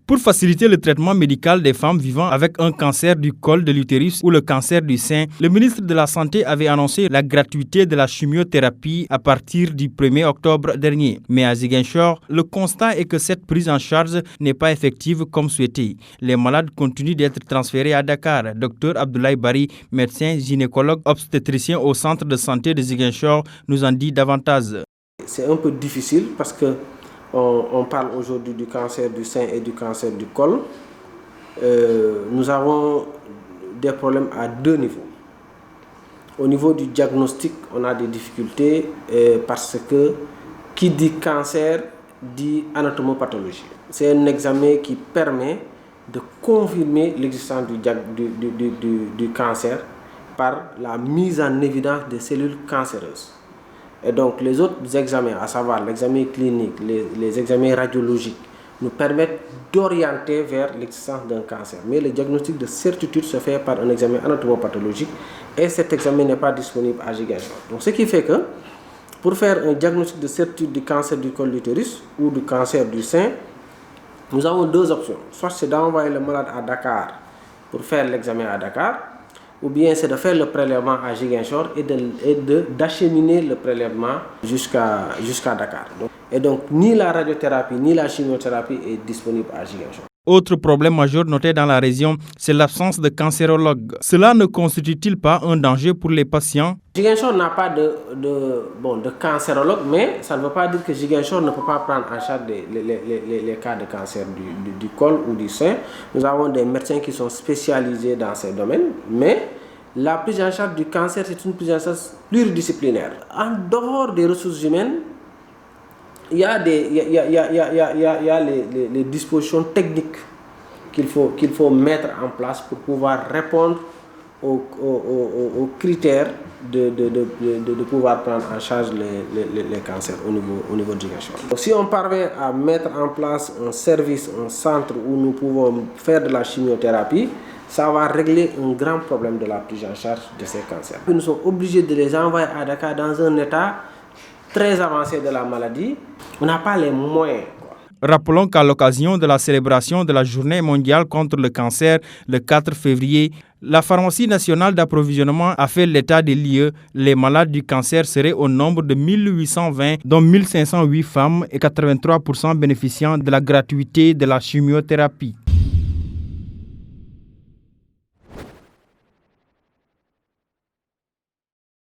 Pour faciliter le traitement médical des femmes vivant avec un cancer du col de l'utérus ou le cancer du sein, le ministre de la Santé avait annoncé la gratuité de la chimiothérapie à partir du 1er octobre dernier. Mais à Ziguinchor, le constat est que cette prise en charge n'est pas effective comme souhaité. Les malades continuent d'être transférés à Dakar. Dr Abdoulaye Bari, médecin gynécologue obstétricien au centre de santé de Ziguinchor, nous en dit davantage. C'est un peu difficile parce que on parle aujourd'hui du cancer du sein et du cancer du col. Nous avons des problèmes à deux niveaux. Au niveau du diagnostic, on a des difficultés parce que qui dit cancer dit anatomopathologie. C'est un examen qui permet de confirmer l'existence du cancer par la mise en évidence des cellules cancéreuses. Et donc les autres examens, à savoir l'examen clinique, les examens radiologiques, nous permettent d'orienter vers l'existence d'un cancer. Mais le diagnostic de certitude se fait par un examen anatomopathologique et cet examen n'est pas disponible à Ziguinchor. Donc ce qui fait que pour faire un diagnostic de certitude du cancer du col de l'utérus ou du cancer du sein, nous avons deux options. Soit c'est d'envoyer le malade à Dakar pour faire l'examen à Dakar, ou bien c'est de faire le prélèvement à Ziguinchor et d'acheminer le prélèvement jusqu'à Dakar. Et donc, ni la radiothérapie ni la chimiothérapie est disponible à Ziguinchor. Autre problème majeur noté dans la région, c'est l'absence de cancérologues. Cela ne constitue-t-il pas un danger pour les patients? Ziguinchor n'a pas de cancérologue, mais ça ne veut pas dire que Ziguinchor ne peut pas prendre en charge les cas de cancer du col ou du sein. Nous avons des médecins qui sont spécialisés dans ces domaines, mais la prise en charge du cancer, c'est une prise en charge pluridisciplinaire. En dehors des ressources humaines, il y a les dispositions techniques qu'il faut mettre en place pour pouvoir répondre aux critères de pouvoir prendre en charge les cancers au niveau de Ziguinchor. Si on parvient à mettre en place un service, un centre où nous pouvons faire de la chimiothérapie, ça va régler un grand problème de la prise en charge de ces cancers. Nous sommes obligés de les envoyer à Dakar dans un état très avancé de la maladie. On n'a pas les moyens. Rappelons qu'à l'occasion de la célébration de la Journée mondiale contre le cancer, le 4 février, la pharmacie nationale d'approvisionnement a fait l'état des lieux. Les malades du cancer seraient au nombre de 1820, dont 1508 femmes et 83% bénéficiant de la gratuité de la chimiothérapie.